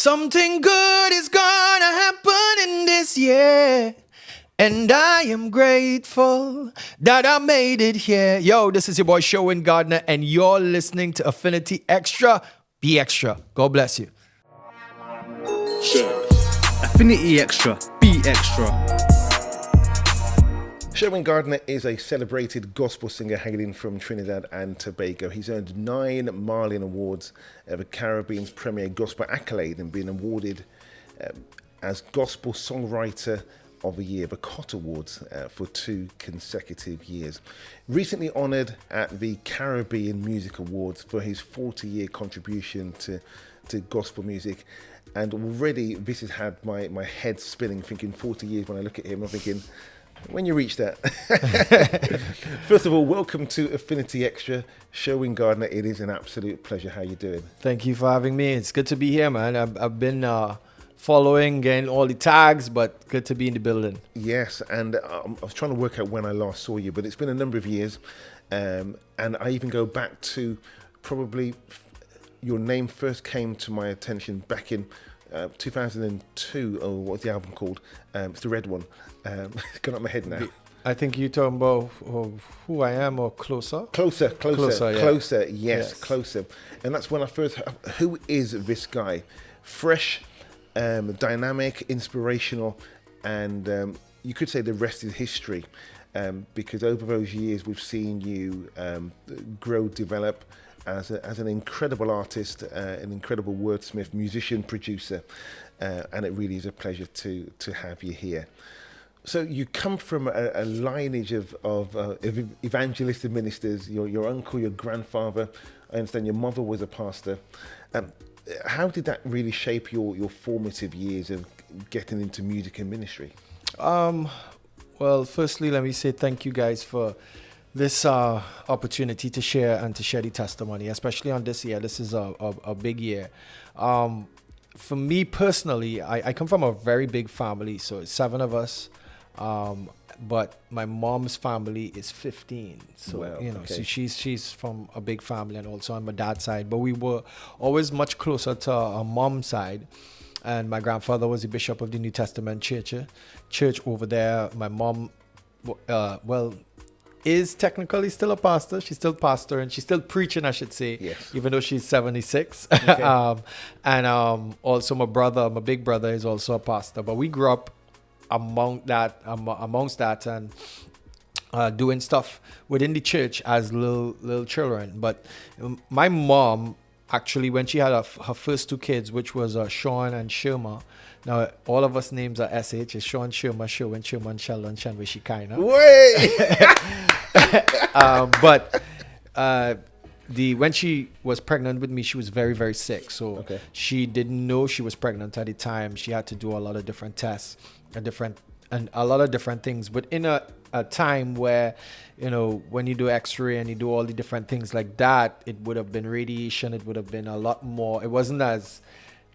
Something good is gonna happen in this year. And I am grateful that I made it here. Yo, this is your boy Sherwin Gardner, and you're listening to Affinity Xtra. Be extra. God bless you. Affinity Extra. Be extra. Sherwin Gardner is a celebrated gospel singer hailing from Trinidad and Tobago. He's earned 9 Marlin Awards, the Caribbean's premier gospel accolade, and been awarded as Gospel Songwriter of the Year, the COT Awards, for 2 consecutive years. Recently honoured at the Caribbean Music Awards for his 40-year contribution to gospel music. And already this has had my head spinning, thinking 40 years when I look at him, I'm thinking, when you reach that. First of all, welcome to Affinity Extra. Sherwin Gardner, it is an absolute pleasure. How you doing? Thank you for having me. It's good to be here, man. I've been following, getting all the tags, but good to be in the building. Yes, and I was trying to work out when I last saw you, but it's been a number of years. And I even go back to probably your name first came to my attention back in 2002. Oh, what's the album called? It's the red one. It's gone up my head now. I think you're talking about Who I Am or Closer? Closer, Yeah. Yes, Closer. And that's when I first heard, who is this guy? Fresh, dynamic, inspirational, and you could say the rest is history, because over those years we've seen you grow, develop as an incredible artist, an incredible wordsmith, musician, producer, and it really is a pleasure to have you here. So you come from a lineage of evangelistic ministers. Your uncle, your grandfather. I understand your mother was a pastor. How did that really shape your formative years of getting into music and ministry? Well, firstly, let me say thank you guys for this opportunity to share the testimony, especially on this year. This is a big year. For me personally, I come from a very big family, so it's 7 of us. But my mom's family is 15, so wow, okay. Okay. So she's from a big family, and also on my dad's side. But we were always much closer to our mom's side, and my grandfather was the bishop of the New Testament church over there. My mom, is technically still a pastor. She's still pastor, and she's still preaching, I should say. Yes. Even though she's 76. Okay. Also my big brother is also a pastor. But we grew up amongst that and doing stuff within the church as little children. But my mom, actually, when she had her first 2 kids, which was Sean and Sherma. Now, all of us names are SH. It's Sean, Sherma, Sherwin, Sherman, Sheldon, Shanway, Shekinah. But when she was pregnant with me, she was very, very sick. So Okay. she didn't know she was pregnant at the time. She had to do a lot of different tests and a lot of different things. But in a time where, when you do Xtra and you do all the different things like that, it would have been radiation. It would have been a lot more. It wasn't as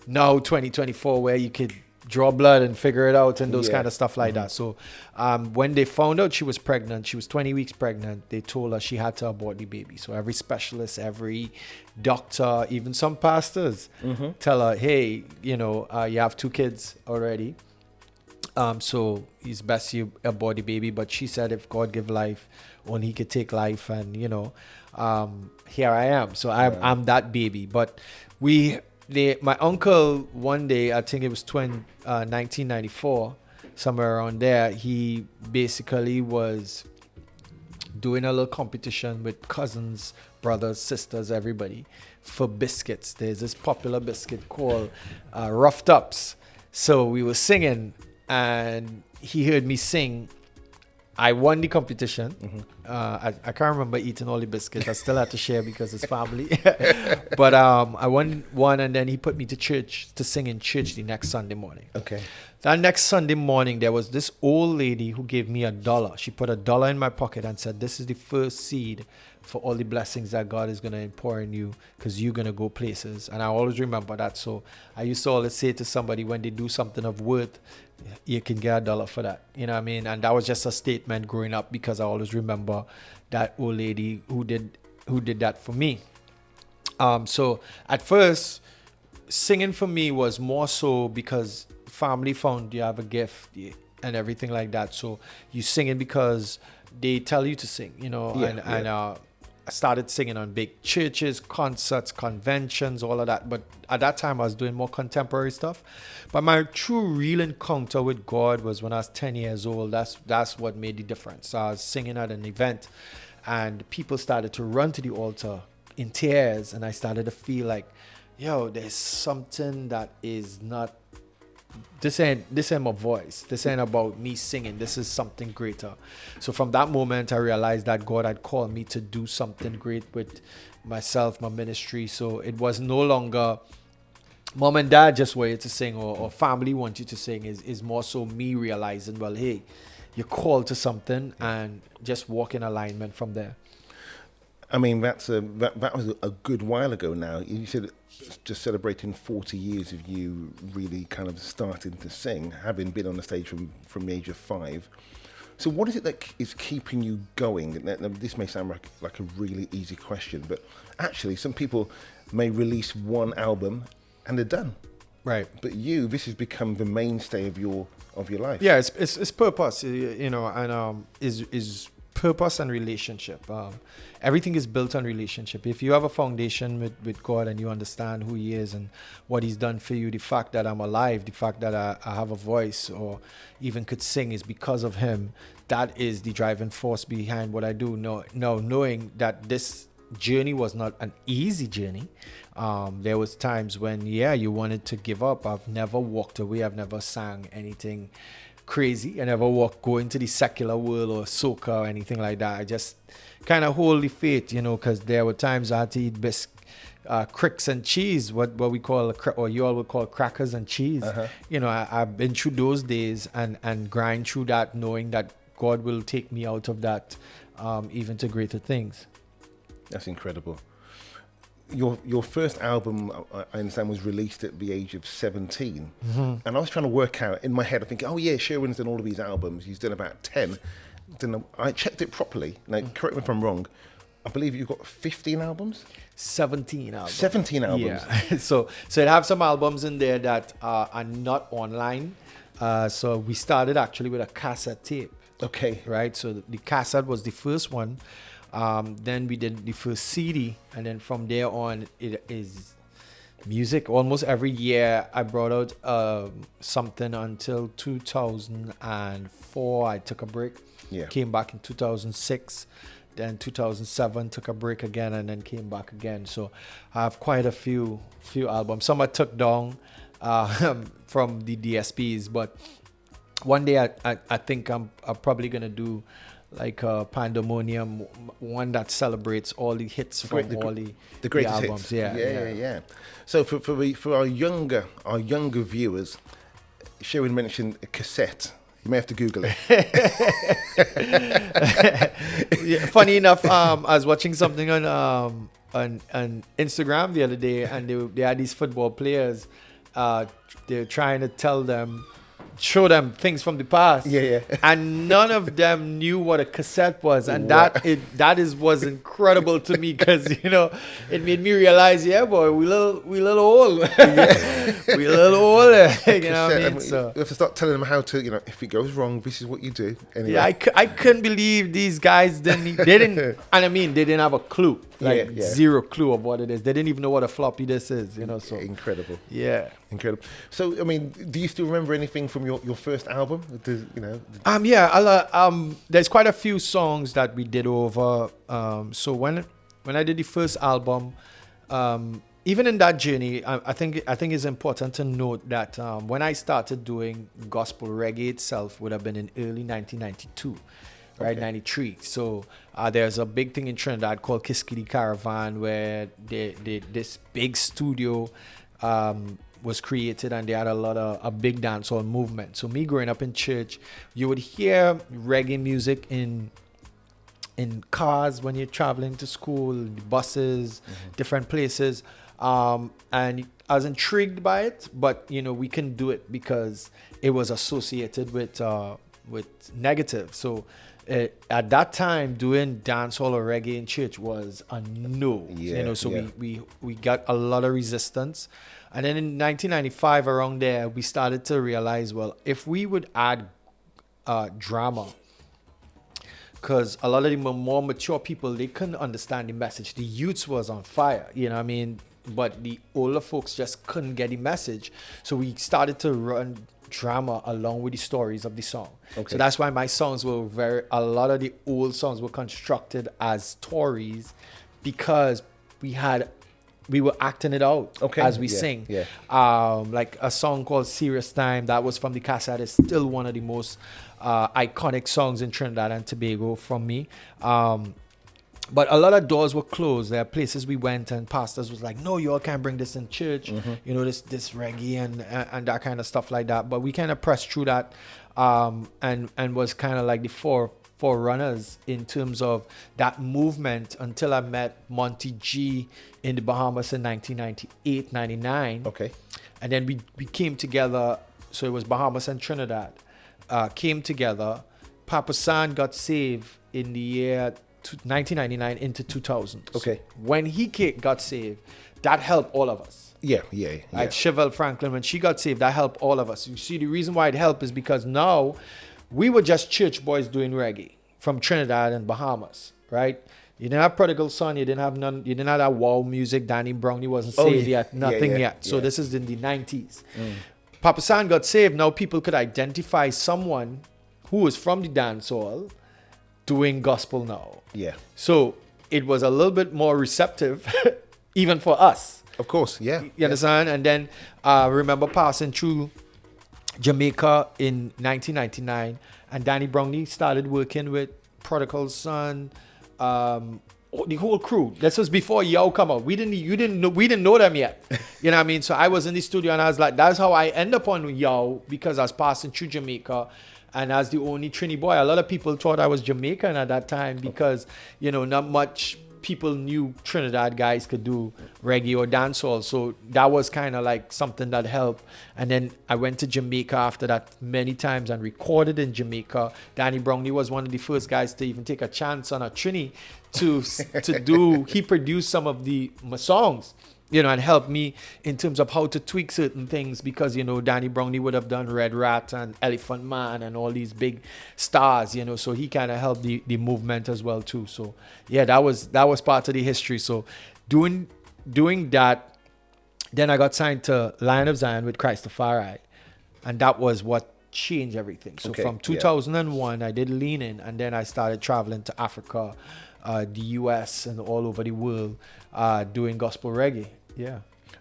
now 2024 where you could draw blood and figure it out and those kind of stuff like that. So when they found out she was pregnant, she was 20 weeks pregnant, they told her she had to abort the baby. So every specialist, every doctor, even some pastors tell her, hey, you have 2 kids already. So it's best you abort the baby. But she said if God give life, only he could take life. And, here I am. So I'm that baby. But my uncle, one day, I think it was 1994, somewhere around there, he basically was doing a little competition with cousins, brothers, sisters, everybody for biscuits. There's this popular biscuit called Roughed Ups. So we were singing, and he heard me sing. I won the competition. I can't remember eating all the biscuits. I still had to share because it's family. But I won one, and then he put me to sing in church the next Sunday morning. Okay. That next Sunday morning, there was this old lady who gave me $1. She put $1 in my pocket and said, this is the first seed for all the blessings that God is going to pour in you, because you're going to go places. And I always remember that. So I used to always say to somebody, when they do something of worth, you can get $1 for that. You know what I mean? And that was just a statement growing up, because I always remember that old lady who did that for me. So at first, singing for me was more so because family found you have a gift and everything like that. So you singing because they tell you to sing, you know, and I started singing on big churches, concerts, conventions, all of that. But at that time, I was doing more contemporary stuff. But my true real encounter with God was when I was 10 years old. That's what made the difference. So I was singing at an event, and people started to run to the altar in tears, and I started to feel like, yo, there's something that is not. This ain't my voice. This ain't about me singing. This is something greater. So from that moment, I realized that God had called me to do something great with myself, my ministry. So it was no longer mom and dad just want you to sing, or family want you to sing. Is more so me realizing, well, hey, you're called to something, and just walk in alignment from there. I mean, that was a good while ago now. You said just celebrating 40 years of you really kind of starting to sing, having been on the stage from the age of 5. So what is it that is keeping you going? Now, this may sound like a really easy question, but actually some people may release one album and they're done. Right. But this has become the mainstay of your life. Yeah, it's purpose, you know, and is purpose and relationship. Everything is built on relationship. If you have a foundation with God and you understand who He is and what He's done for you, the fact that I'm alive, the fact that I have a voice or even could sing is because of Him. That is the driving force behind what I do. No, knowing that this journey was not an easy journey. There was times when, you wanted to give up. I've never walked away. I've never sang anything crazy. I never go into the secular world or soca or anything like that. I just kind of hold the faith, you know, because there were times I had to eat cricks and cheese, what we call, or you all would call crackers and cheese. You know, I've been through those days and grind through that, knowing that God will take me out of that, even to greater things. That's incredible. Your first album, I understand, was released at the age of 17. And I was trying to work out, in my head, I think, oh yeah, Sherwin's done all of these albums. He's done about 10. Then I checked it properly. Now, correct me if I'm wrong. I believe you've got 15 albums? 17 albums. 17 albums. Yeah. so it have some albums in there that are not online. So we started actually with a cassette tape. Okay. Right? So the cassette was the first one. Then we did the first CD, and then from there on it is music. Almost every year I brought out something until 2004. I took a break. Came back in 2006. Then 2007 took a break again, and then came back again. So I have quite a few albums. Some I took down from the DSPs, but one day I think I'm probably gonna do like a Pandemonium, one that celebrates all the hits from all the greatest albums. Hits. Yeah. So for our younger viewers, Sherwin mentioned a cassette. You may have to Google it. Funny enough, I was watching something on Instagram the other day, and they had these football players. They're trying to show them things from the past. And none of them knew what a cassette was, and that was incredible to me, because you know it made me realize, boy, we little old. We little old. You know what I mean? So you have to start telling them how to, you know, if it goes wrong, this is what you do. Anyway. Yeah, I couldn't believe these guys didn't and I mean they didn't have a clue, zero clue of what it is. They didn't even know what a floppy disk is, you know. So incredible. Yeah, incredible. So I mean, do you still remember anything from your first album? There's quite a few songs that we did over. So when I did the first album, even in that journey, I think it's important to note that when I started doing gospel, reggae itself would have been in early 1992, right? 93. So there's a big thing in Trinidad called Kiskidi Caravan, where this big studio was created, and they had a big dancehall movement. So me growing up in church, you would hear reggae music in cars when you're traveling to school, buses, different places. And I was intrigued by it, but you know, we couldn't do it because it was associated with negative. So at that time, doing dancehall or reggae in church was a no. We got a lot of resistance. And then in 1995, around there, we started to realize, well, if we would add drama, because a lot of the more mature people, they couldn't understand the message. The youths was on fire, you know what I mean? But the older folks just couldn't get the message. So we started to run drama along with the stories of the song. Okay. So that's why my songs were a lot of the old songs were constructed as stories, because we were acting it out as we sing. Yeah. Like a song called Serious Time, that was from the cassette, is still one of the most iconic songs in Trinidad and Tobago from me. But a lot of doors were closed. There are places we went and pastors was like, no, you all can't bring this in church. You know, this reggae and that kind of stuff like that. But we kind of pressed through that and was kind of like the forerunners in terms of that movement until I met Monty G in the Bahamas in 1998, 99. Okay. And then we came together. So it was Bahamas and Trinidad came together. Papa San got saved in the year 1999 into 2000. Okay. When he got saved, that helped all of us. Yeah. Like Chevelle Franklin, when she got saved, that helped all of us. You see, the reason why it helped is because now we were just church boys doing reggae from Trinidad and Bahamas, right? You didn't have Prodigal Son, you didn't have that wow music. Danny Brown, he wasn't saved yet, nothing yet. So this is in the 90s. Papa San got saved. Now people could identify someone who was from the dancehall doing gospel now. Yeah. So it was a little bit more receptive, even for us. Of course, yeah. You understand? And then I remember passing through Jamaica in 1999, and Danny Brownlee started working with Prodigal Son, the whole crew. This was before Yo come out. We didn't know them yet. You know what I mean? So I was in the studio and I was like, that's how I end up on Yo, because I was passing through Jamaica. And as the only Trini boy, a lot of people thought I was Jamaican at that time because, you know, not much people knew Trinidad guys could do reggae or dancehall. So that was kind of like something that helped. And then I went to Jamaica after that many times and recorded in Jamaica. Danny Brownlee was one of the first guys to even take a chance on a Trini to do. He produced some of my songs, you know, and helped me in terms of how to tweak certain things, because, you know, Danny Brownlee would have done Red Rat and Elephant Man and all these big stars, you know, so he kind of helped the movement as well too. So yeah, that was part of the history. So doing that, then I got signed to Lion of Zion with Christafari, and that was what changed everything. So from 2001, I did Lean In, and then I started traveling to Africa, the US, and all over the world, doing gospel reggae. Yeah.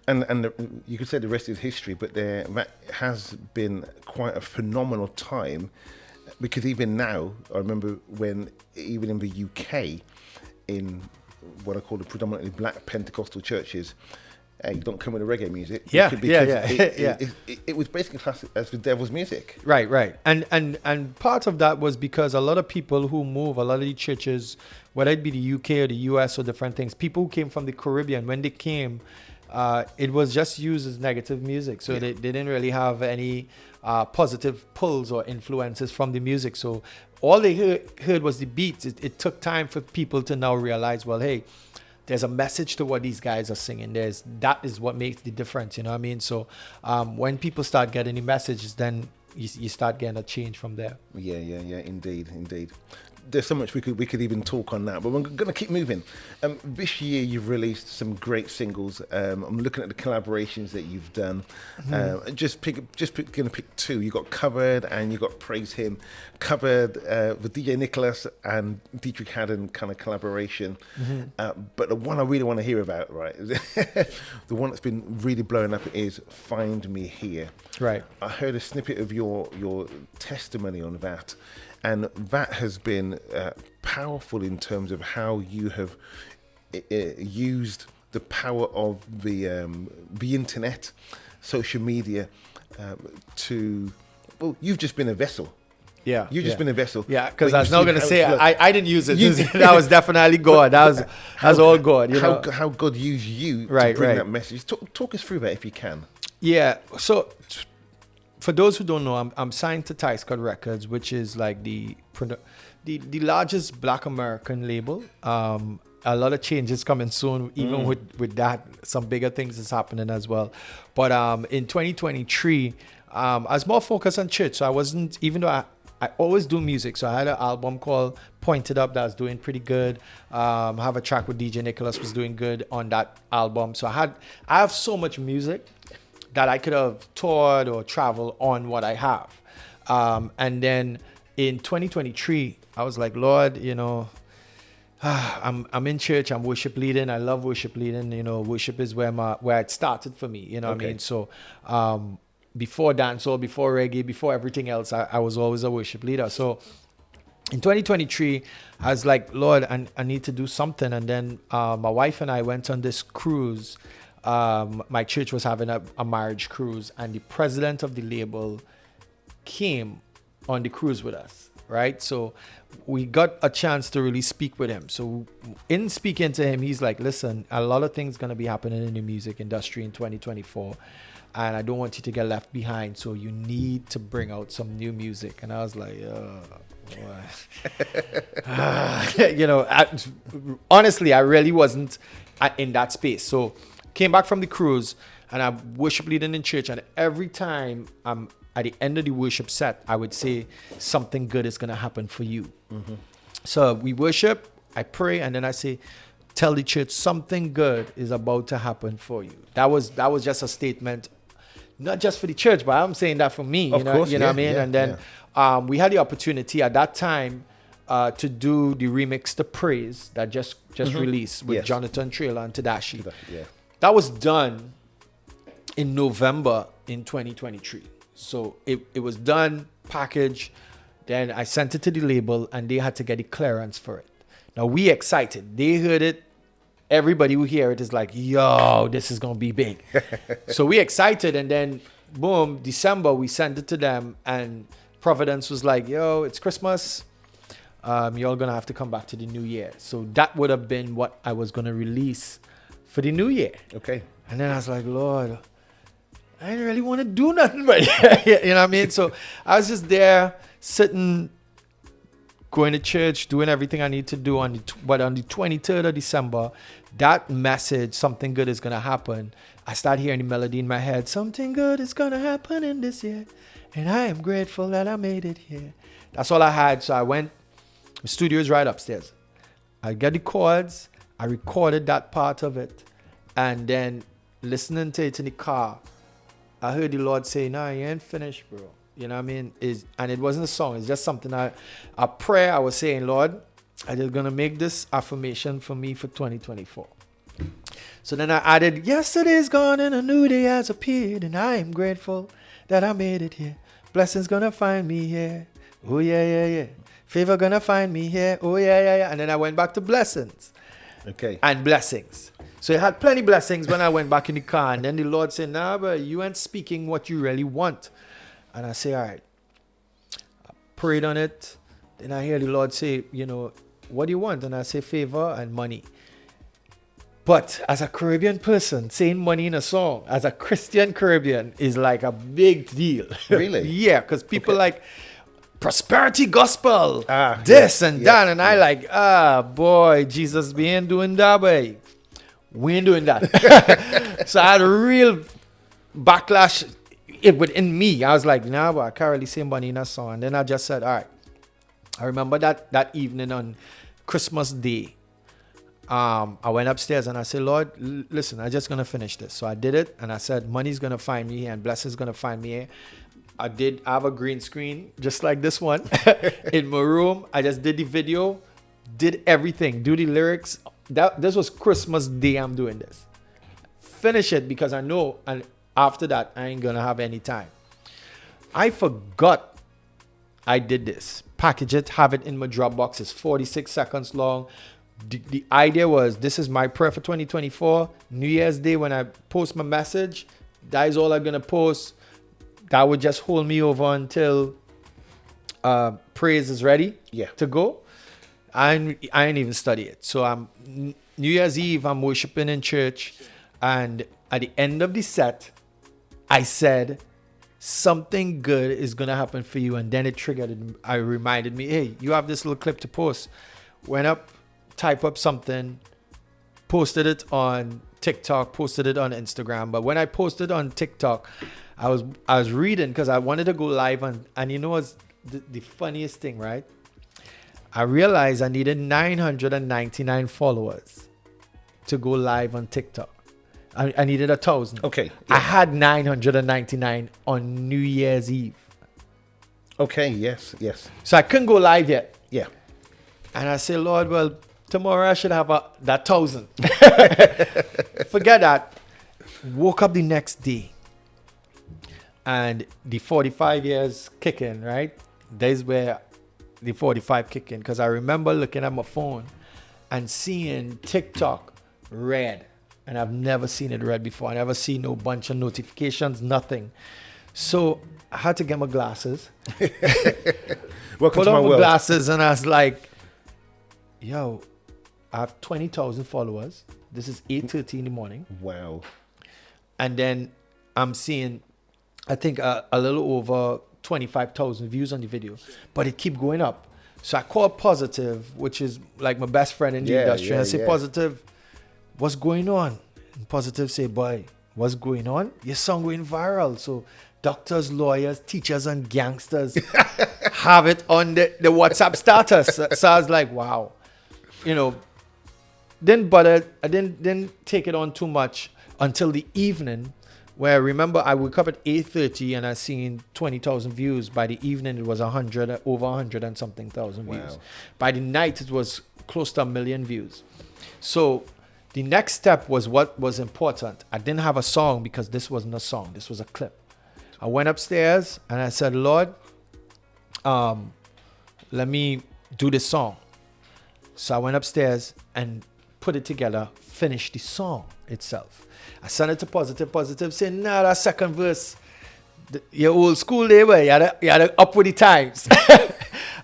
And you could say the rest is history, but that has been quite a phenomenal time, because even now, I remember when, even in the UK, in what I call the predominantly black Pentecostal churches, hey, you don't come with the reggae music. It was basically classed as the devil's music. Right. And part of that was because a lot of people who move, a lot of the churches, whether it be the UK or the US or different things, people who came from the Caribbean, when they came, it was just used as negative music. So they didn't really have any positive pulls or influences from the music. So all they heard was the beats. It took time for people to now realize, well, hey, there's a message to what these guys are singing. That is what makes the difference, you know what I mean? So when people start getting the messages, then you start getting a change from there. Yeah, indeed. There's so much we could even talk on that, but we're going to keep moving. This year you've released some great singles. I'm looking at the collaborations that you've done. Going to pick two. You got Covered and you got Praise Him. Covered with DJ Nicholas and Dietrich Haddon kind of collaboration. But the one I really want to hear about, right, the one that's been really blowing up is Find Me Here. Right. I heard a snippet of your testimony on that. And that has been powerful in terms of how you have used the power of the internet, social media, you've just been a vessel. Yeah. You've just been a vessel. Yeah, because I was not going to say, I didn't use it. That was definitely God. That was all God. How God used you to bring that message. Talk us through that if you can. Yeah. So for those who don't know, I'm signed to Ty Scott Records, which is like the largest Black American label. a lot of changes coming soon. Even with that, some bigger things is happening as well. But in 2023, I was more focused on church. So I wasn't, even though I always do music. So I had an album called Pointed Up that was doing pretty good. I have a track with DJ Nicholas was doing good on that album. So I have so much music that I could have toured or traveled on what I have. And then in 2023, I was like, Lord, I'm in church. I'm worship leading. I love worship leading. Worship is where it started for me. You know what I mean? So before dancehall, before reggae, before everything else, I was always a worship leader. So in 2023, I was like, Lord, I need to do something. And then my wife and I went on this cruise. My church was having a marriage cruise, and the president of the label came on the cruise with us, right? So we got a chance to really speak with him. So in speaking to him, he's like, listen, a lot of things going to be happening in the music industry in 2024, and I don't want you to get left behind, so you need to bring out some new music. And I was like, honestly, I really wasn't in that space. So came back from the cruise, and I worship leading in church, and every time I'm at the end of the worship set, I would say something good is going to happen for you. Mm-hmm. So we worship, I pray, and then I say, tell the church something good is about to happen for you. That was just a statement, not just for the church, but I'm saying that for me. Of course, you know what I mean? And then we had the opportunity at that time to do the remix to Praise that just released with Jonathan Traylor and Tadashi. Yeah. That was done in November in 2023. So it was done, packaged, then I sent it to the label, and they had to get the clearance for it. Now we excited. They heard it. Everybody who hear it is like, yo, this is going to be big. So we excited, and then boom, December, we sent it to them, and Providence was like, yo, it's Christmas. Y'all going to have to come back to the new year. So that would have been what I was going to release for the new year. Okay. And then I was like, Lord, I didn't really want to do nothing, but you know what I mean? So I was just there sitting, going to church, doing everything I need to do but on the 23rd of December, that message, something good is going to happen. I start hearing the melody in my head. Something good is going to happen in this year, and I am grateful that I made it here. That's all I had. So I went, the studio is right upstairs. I got the chords. I recorded that part of it. And then listening to it in the car, I heard the Lord say, "No, you ain't finished, bro." You know what I mean? And it wasn't a song. It's just something a prayer I was saying, Lord, I'm just going to make this affirmation for me for 2024. So then I added, yesterday's gone and a new day has appeared, and I am grateful that I made it here. Blessings going to find me here. Oh, yeah. Favor going to find me here. Oh, yeah. And then I went back to blessings. Okay. And blessings. So it had plenty blessings when I went back in the car. And then the Lord said, nah, but you ain't speaking what you really want. And I say, all right. I prayed on it. Then I hear the Lord say, what do you want? And I say, favor and money. But as a Caribbean person, saying money in a song, as a Christian Caribbean, is like a big deal. Really? Yeah, because people like prosperity gospel, and that. And I boy, Jesus, we ain't doing that, boy. We ain't doing that. So I had a real backlash within me. I was like, nah, but I can't really say money in a song. And then I just said, all right. I remember that evening on Christmas Day. I went upstairs and I said, Lord, listen, I'm just going to finish this. So I did it. And I said, money's going to find me here and blessing's going to find me here. I have a green screen, just like this one, in my room. I just did the video, did everything, do the lyrics. This was Christmas Day I'm doing this. Finish it because I know, and after that, I ain't going to have any time. I forgot I did this. Package it, have it in my Dropbox. It's 46 seconds long. The idea was, this is my prayer for 2024. New Year's Day, when I post my message, that is all I'm going to post. That would just hold me over until praise is ready to go. I ain't even study it. So New Year's Eve, I'm worshiping in church. And at the end of the set, I said, something good is going to happen for you. And then it triggered. I reminded me, hey, you have this little clip to post. Went up, type up something, posted it on TikTok, posted it on Instagram. But when I posted on TikTok, I was reading because I wanted to go live and you know what's the funniest thing, right? I realized I needed 999 followers to go live on TikTok. I needed 1,000. Okay. I had 999 on New Year's Eve. Okay. Yes. So I couldn't go live yet. Yeah. And I said, Lord, well, tomorrow I should have that 1,000. Forget that. Woke up the next day. And the 45 years kicking, right? There's where the 45 kicking. Because I remember looking at my phone and seeing TikTok red. And I've never seen it red before. I never seen no bunch of notifications, nothing. So I had to get my glasses. Welcome Put to my on my world. glasses and I was like, yo, I have 20,000 followers. This is 8:30 in the morning. Wow. And then I'm seeing, I think a little over 25,000 views on the video, but it keep going up. So I called Positive, which is like my best friend in the industry. And I say, Positive, what's going on? And Positive say, boy, what's going on? Your song going viral. So doctors, lawyers, teachers, and gangsters have it on the WhatsApp status. So I was like, wow. You know, I didn't take it on too much until the evening, where I remember I woke up at 8:30 and I seen 20,000 views. By the evening, it was over 100 and something thousand views. By the night, it was close to 1 million views. So the next step was what was important. I didn't have a song because this wasn't a song. This was a clip. I went upstairs and I said, Lord, let me do this song. So I went upstairs and put it together, finished the song itself. I sent it to Positive saying, nah, that second verse, your old school day, where you had to up with the times.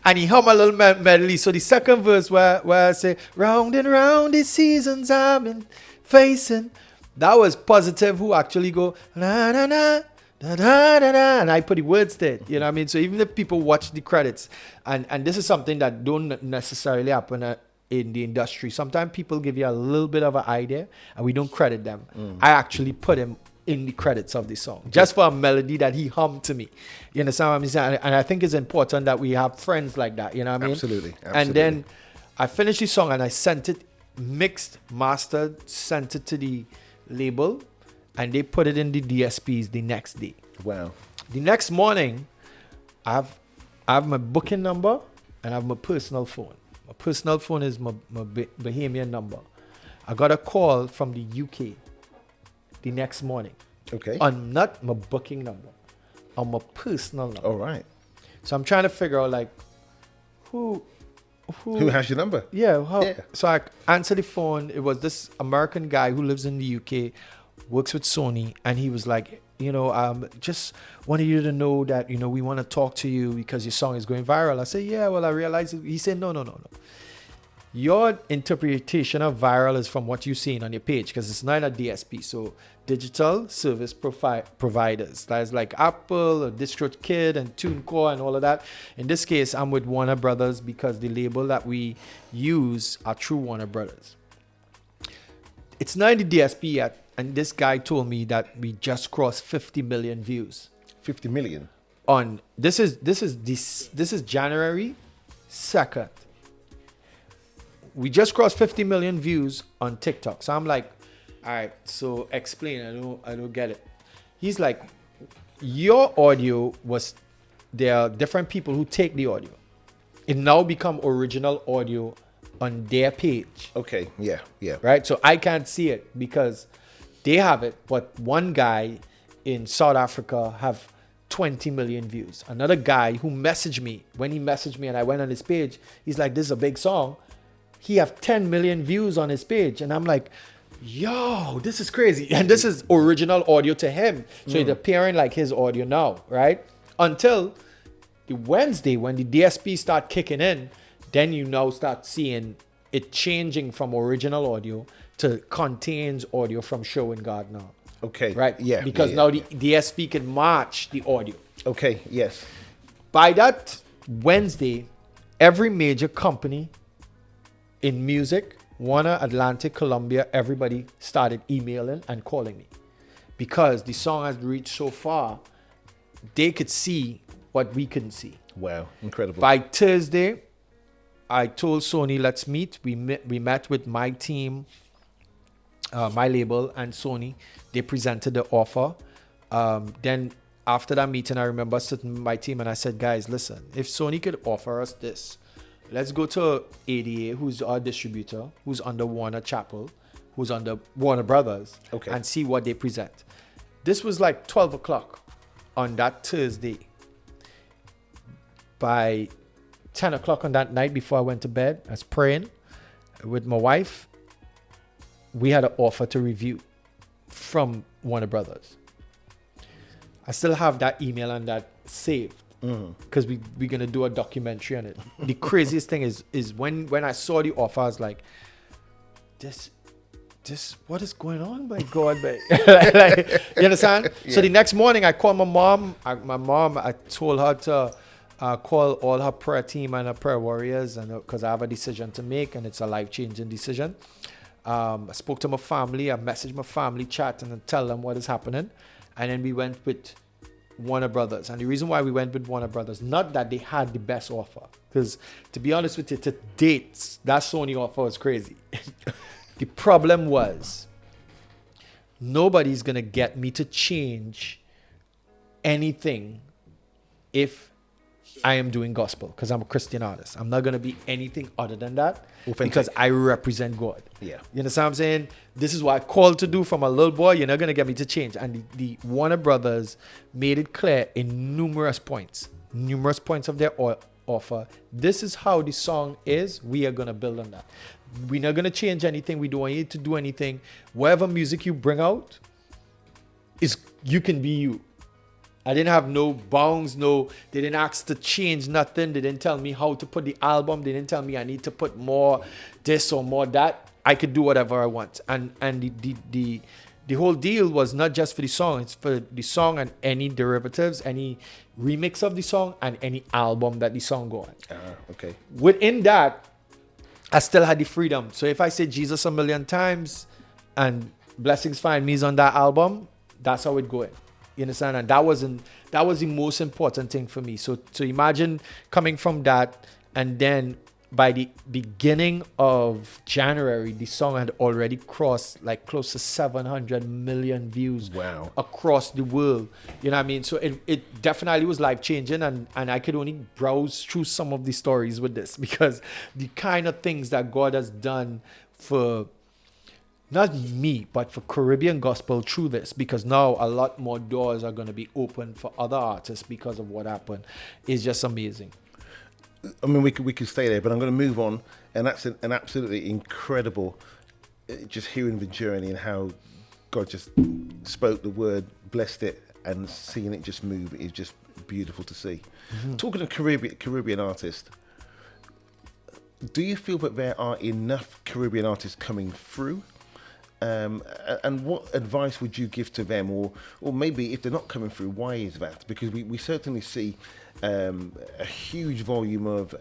And he hum a little medley. So the second verse where I say, round and round the seasons I've been facing. That was Positive who actually go, na na na, da da da da, and I put the words there. You know what I mean? So even if people watch the credits, and this is something that don't necessarily happen in the industry. Sometimes people give you a little bit of an idea and we don't credit them. I actually put him in the credits of the song just for a melody that he hummed to me. You understand what I'm saying? And I think it's important that we have friends like that. You know what I mean? Absolutely. And then I finished the song and I sent it mixed, mastered, sent it to the label, and they put it in the DSPs the next day. Wow. The next morning, I have my booking number and I have my personal phone. My personal phone is my Bahamian number. I got a call from the UK the next morning. Okay. On not my booking number, on my personal number. All right. So I'm trying to figure out like who has your number? Yeah, Yeah. So I answered the phone. It was this American guy who lives in the UK, works with Sony, and he was like, just wanted you to know that, we want to talk to you because your song is going viral. I said, yeah, well, I realized it. He said, no. Your interpretation of viral is from what you've seen on your page, because it's not a DSP. So digital service providers. That's like Apple, or DistroKid, and TuneCore, and all of that. In this case, I'm with Warner Brothers because the label that we use are through Warner Brothers. It's not in the DSP yet. And this guy told me that we just crossed 50 million views. 50 million. On this is January 2nd. We just crossed 50 million views on TikTok. So I'm like, all right, so explain. I don't get it. He's like, your audio there are different people who take the audio. It now become original audio on their page. Okay, yeah. Right? So I can't see it because they have it, but one guy in South Africa have 20 million views. Another guy who messaged me, when he messaged me and I went on his page, he's like, this is a big song. He have 10 million views on his page. And I'm like, yo, this is crazy. And this is original audio to him. So it's appearing like his audio now, right? Until the Wednesday when the DSP start kicking in, then you now start seeing it changing from original audio to contains audio from Sherwin Gardner. Okay. Right? Yeah. Because now the DSP can match the audio. Okay, yes. By that Wednesday, every major company in music Warner, Atlantic, Columbia, everybody started emailing and calling me because the song has reached so far. They could see what we couldn't see. Wow, incredible. By Thursday, I told Sony, let's meet. We met with my team, my label, and Sony. They presented the offer. Then after that meeting, I remember sitting with my team and I said, guys, listen, if Sony could offer us this, let's go to ADA, who's our distributor, who's under Warner Chappell, who's under Warner Brothers, Okay. and see what they present. This was like 12 o'clock on that Thursday. By 10 o'clock on that night before I went to bed, I was praying with my wife. We had an offer to review from Warner Brothers. I still have that email and that saved because we're going to do a documentary on it. The craziest thing is when I saw the offer, I was like, this, what is going on, my God? Like, you understand? Yeah. So the next morning I called my mom. I told her to call all her prayer team and her prayer warriors, and because I have a decision to make and it's a life-changing decision. I spoke to my family. I messaged my family chat and tell them what is happening. And then we went with Warner Brothers. And the reason why we went with Warner Brothers, not that they had the best offer, because to be honest with you, to date, that Sony offer was crazy. The problem was nobody's going to get me to change anything if I am doing gospel, because I'm a Christian artist. I'm not going to be anything other than that. Authentic. Because I represent God. Yeah. You understand what I'm saying? This is what I called to do from a little boy. You're not going to get me to change. And the Warner Brothers made it clear in numerous points of their offer. This is how the song is. We are going to build on that. We're not going to change anything. We don't want you to do anything. Whatever music you bring out, you can be you. I didn't have no bounds, they didn't ask to change nothing. They didn't tell me how to put the album. They didn't tell me I need to put more this or more that. I could do whatever I want. And the whole deal was not just for the song. It's for the song and any derivatives, any remix of the song, and any album that the song go on. Okay. Within that, I still had the freedom. So if I say Jesus a million times and Blessings Find Me's on that album, that's how it going. You understand? And that was the most important thing for me. So imagine coming from that, and then by the beginning of January, the song had already crossed like close to 700 million views. Wow. Across the world. You know what I mean? So it definitely was life changing, and I could only browse through some of the stories with this, because the kind of things that God has done for not me, but for Caribbean gospel through this, because now a lot more doors are going to be open for other artists because of what happened, is just amazing. I mean, we could stay there, but I'm going to move on, and that's an absolutely incredible, just hearing the journey and how God just spoke the word, blessed it, and seeing it just move is just beautiful to see. Mm-hmm. Talking to Caribbean artists, do you feel that there are enough Caribbean artists coming through? And what advice would you give to them, or maybe if they're not coming through, why is that? Because we certainly see a huge volume of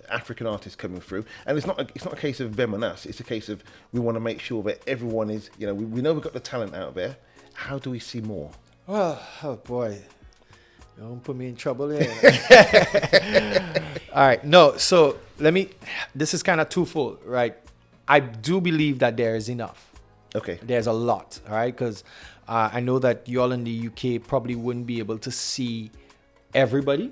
African artists coming through, and it's not a case of them and us. It's a case of we want to make sure that everyone is, we know we've got the talent out there. How do we see more? Well, oh boy, don't put me in trouble here. All right, no. So this is kind of twofold, right? I do believe that there is enough. Okay. There's a lot, all right? Because I know that y'all in the UK probably wouldn't be able to see everybody.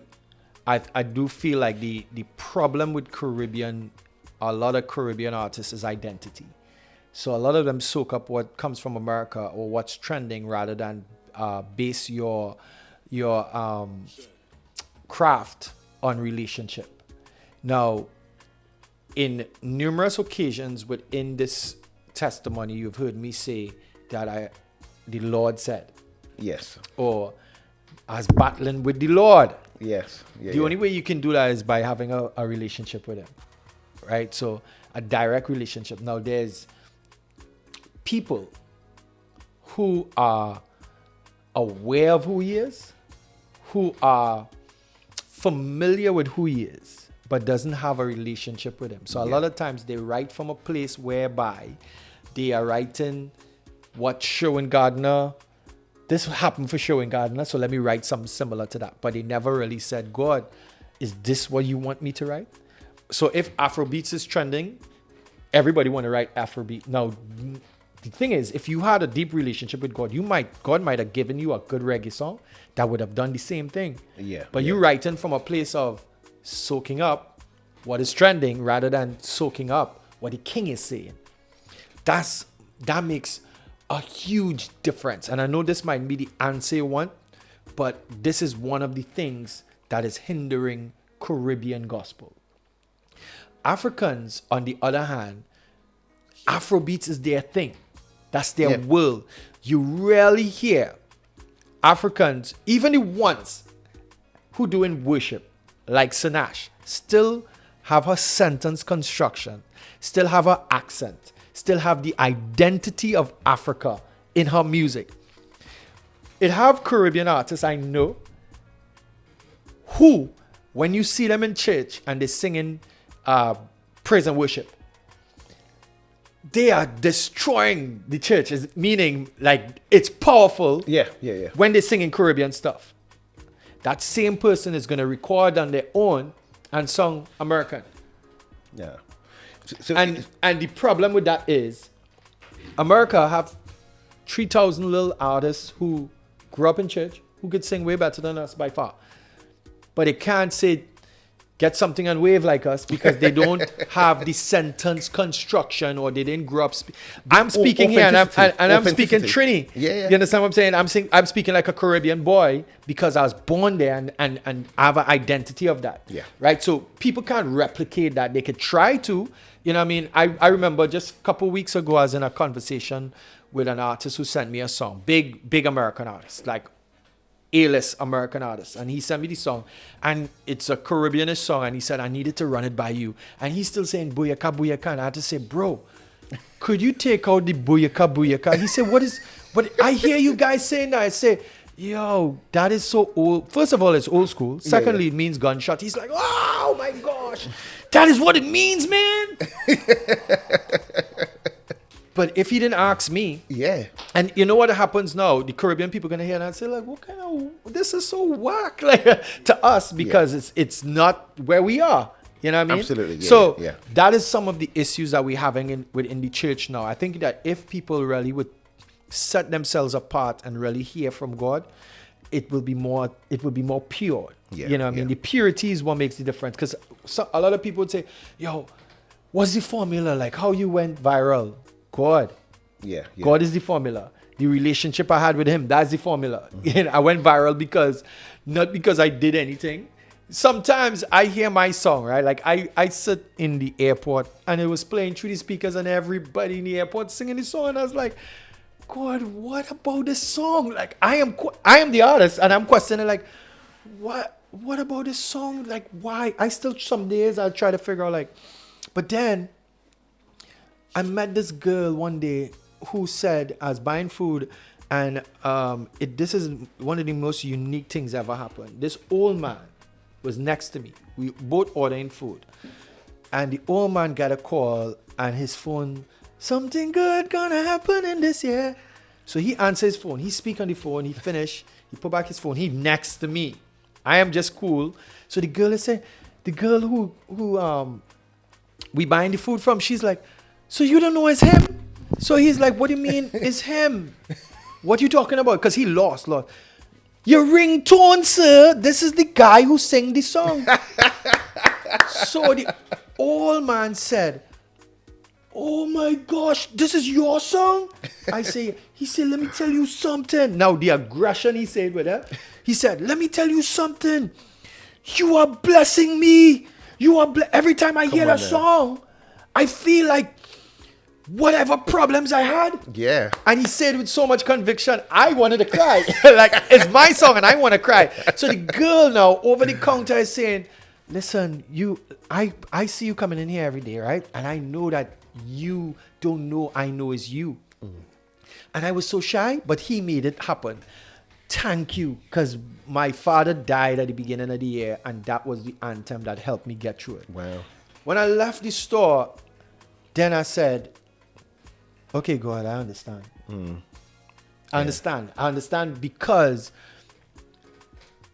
I do feel like the problem with a lot of Caribbean artists is identity. So a lot of them soak up what comes from America or what's trending rather than base your craft on relationship. Now, in numerous occasions within this testimony, you've heard me say that the Lord said. Yes. Or I was battling with the Lord. Yes. The only way you can do that is by having a relationship with him, right? So a direct relationship. Now there's people who are aware of who he is, who are familiar with who he is, but doesn't have a relationship with him. So a lot of times they write from a place whereby they are writing what Sherwin Gardner, this happened for Sherwin Gardner, so let me write something similar to that. But they never really said, God, is this what you want me to write? So if Afrobeats is trending, everybody want to write Afrobeat. Now, the thing is, if you had a deep relationship with God, God might have given you a good reggae song that would have done the same thing. Yeah. But you writing from a place of soaking up what is trending rather than soaking up what the king is saying. That makes a huge difference. And I know this might be the answer one, but this is one of the things that is hindering Caribbean gospel. Africans, on the other hand, Afrobeats is their thing. That's their world. You rarely hear Africans, even the ones who doing worship, like Sanash, still have her sentence construction, still have her accent, still have the identity of Africa in her music. It have Caribbean artists I know who, when you see them in church and they're singing praise and worship, they are destroying the church, meaning like it's powerful. Yeah. When they're singing Caribbean stuff. That same person is going to record on their own and sing American. Yeah. So And the problem with that is America have 3,000 little artists who grew up in church who could sing way better than us by far. But they can't say, get something and wave like us because they don't have the sentence construction or they didn't grow up. I'm speaking here and I'm speaking Trini. Yeah. You understand what I'm saying? I'm speaking like a Caribbean boy because I was born there and I have an identity of that. Yeah. Right? So people can't replicate that. They could try to. You know what I mean? I remember just a couple of weeks ago I was in a conversation with an artist who sent me a song. Big American artist. Like A-list American artist, and he sent me the song, and it's a Caribbeanish song, and he said I needed to run it by you, and he's still saying booyaka booyaka, and I had to say, bro, could you take out the booyaka booyaka? He said, what I hear you guys saying that. I say, yo, that is so old. First of all, it's old school. Secondly, it means gunshot. He's like, oh my gosh, that is what it means, man. But if he didn't ask me, and you know what happens now? The Caribbean people gonna hear that and say, like, what kind of, this is so whack, like to us, because it's not where we are. You know what I mean? Absolutely. Yeah, so yeah. that is some of the issues that we're having within the church now. I think that if people really would set themselves apart and really hear from God, it will be more pure. Yeah, you know what I mean? The purity is what makes the difference. Because a lot of people would say, yo, what's the formula? Like how you went viral? God. Yeah. God is the formula. The relationship I had with him, that's the formula. And I went viral not because I did anything. Sometimes I hear my song, right? Like I sit in the airport and it was playing through the speakers and everybody in the airport singing the song. And I was like, God, what about this song? Like I am the artist and I'm questioning like, what about this song? Like why? Some days I'll try to figure out like, but then I met this girl one day who said, I was buying food, and this is one of the most unique things ever happened. This old man was next to me. We both ordering food. And the old man got a call, and his phone, something good gonna happen in this year. So he answers his phone. He speak on the phone. He finish. He put back his phone. He next to me. I am just cool. So the girl is saying, the girl who we buying the food from, she's like, so you don't know it's him? So he's like, what do you mean it's him? What you talking about? Because he lost. Your ringtone, sir. This is the guy who sang the song. So the old man said, oh my gosh, this is your song? He said, let me tell you something. Now the aggression he said with her. He said, let me tell you something. You are blessing me. Every time I hear that song, I feel like whatever problems I had. Yeah. And he said with so much conviction, I wanted to cry. Like, it's my song and I want to cry. So the girl now over the counter is saying, listen, I see you coming in here every day, right? And I know that you don't know I know it's you. And I was so shy, but he made it happen. thank you, because my father died at the beginning of the year, and that was the anthem that helped me get through it. Wow. When I left the store, then I said, okay, God, I understand. I understand because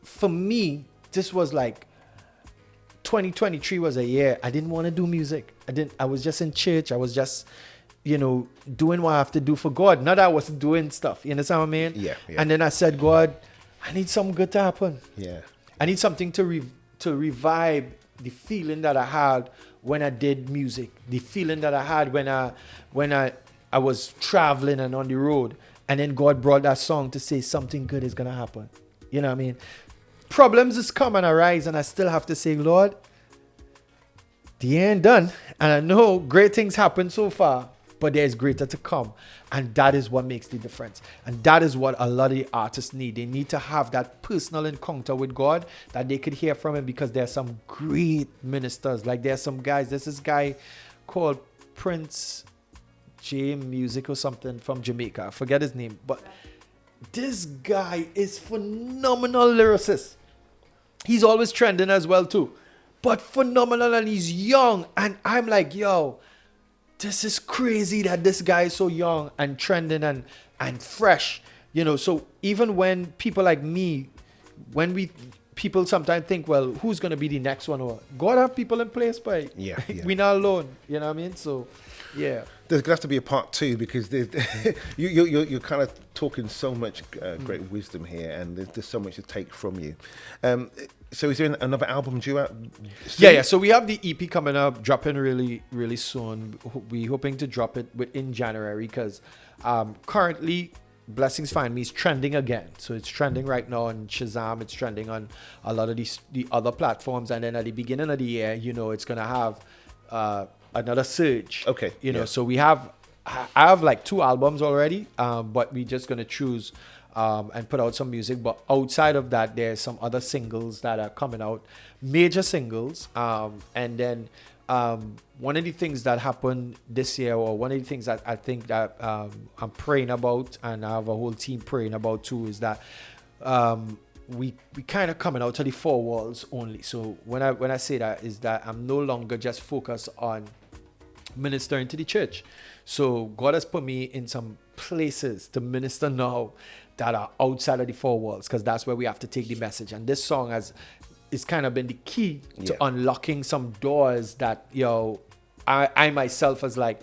for me, this was like 2023 was a year I didn't want to do music. I was just in church. I was just, doing what I have to do for God. Not that I wasn't doing stuff. You understand what I mean? Yeah. And then I said, God, I need something good to happen. Yeah. I need something to revive the feeling that I had when I did music. The feeling that I had when I was traveling and on the road. And then God brought that song to say something good is going to happen. You know what I mean? Problems is come and arise, and I still have to say, Lord, the year ain't done. And I know great things happen so far, but there's greater to come. And that is what makes the difference. And that is what a lot of the artists need. They need to have that personal encounter with God that they could hear from him, because there are some great ministers. Like there's some guys, there's this guy called Prince J Music or something from Jamaica. I forget his name. But this guy is phenomenal lyricist. He's always trending as well too. But phenomenal, and he's young. And I'm like, yo, this is crazy that this guy is so young and trending and fresh. So even when people like me, people sometimes think, well, who's going to be the next one? Or God have people in place, but Yeah. we're not alone. You know what I mean? So, yeah. There's going to have to be a part 2, because you're kind of talking so much great wisdom here, and there's so much to take from you. So is there another album due out soon? Yeah. So we have the EP coming up, dropping really, really soon. We're hoping to drop it within January, because currently Blessings Find Me is trending again. So it's trending right now on Shazam. It's trending on a lot of the other platforms. And then at the beginning of the year, it's going to have another surge. Okay. So I have like 2 albums already, but we're just going to choose and put out some music. But outside of that, there's some other singles that are coming out, major singles. And then one of the things that happened this year, or one of the things that I think that I'm praying about, and I have a whole team praying about too, is that we kind of coming out to the 4 walls only. So when I say that, is that I'm no longer just focused on ministering to the church. So God has put me in some places to minister now that are outside of the 4 walls, because that's where we have to take the message. And this song it's kind of been the key to unlocking some doors that I myself was like,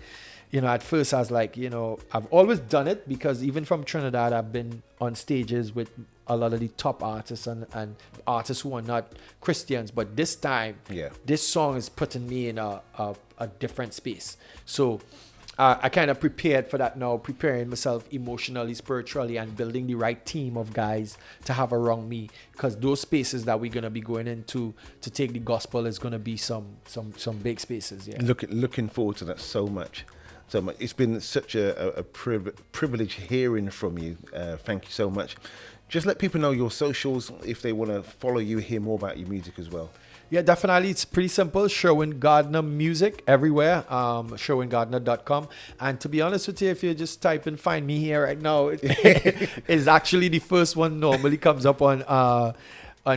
at first I was like, I've always done it, because even from Trinidad, I've been on stages with a lot of the top artists and artists who are not Christians. But this time, this song is putting me in a different space. So I kind of prepared for that now, preparing myself emotionally, spiritually, and building the right team of guys to have around me, because those spaces that we're going to be going into to take the gospel is going to be some big spaces. Yeah. Looking forward to that so much. It's been such a privilege hearing from you. Thank you so much. Just let people know your socials if they want to follow you, hear more about your music as well. Yeah, definitely. It's pretty simple. Sherwin Gardner music everywhere. SherwinGardner.com. And to be honest with you, if you just type in "Find Me Here" right now, it's actually the first one normally comes up on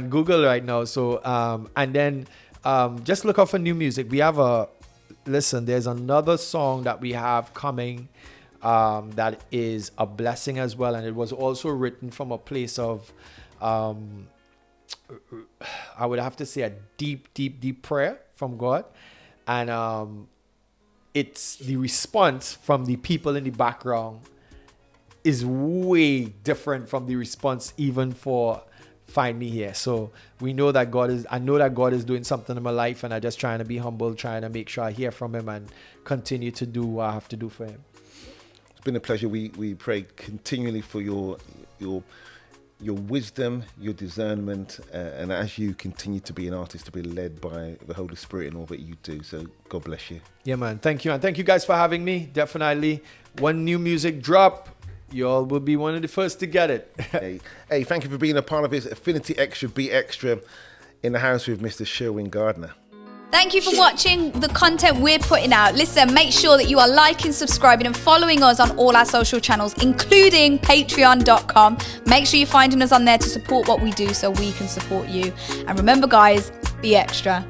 Google right now. So and then just look out for new music. We have there's another song that we have coming that is a blessing as well, and it was also written from a place of I would have to say a deep prayer from God. And it's the response from the people in the background is way different from the response even for Find Me Here. So I know that God is doing something in my life, and I'm just trying to be humble, trying to make sure I hear from him and continue to do what I have to do for him. It's been a pleasure. We pray continually for your wisdom, your discernment, and as you continue to be an artist, to be led by the Holy Spirit in all that you do. So God bless you. Yeah, man. Thank you. And thank you guys for having me. Definitely. When new music drop, y'all will be one of the first to get it. Hey, thank you for being a part of this Affinity Xtra, Be Extra in the house with Mr. Sherwin Gardner. Thank you for watching the content we're putting out. Listen, make sure that you are liking, subscribing and following us on all our social channels, including patreon.com. Make sure you're finding us on there to support what we do so we can support you. And remember guys, be extra.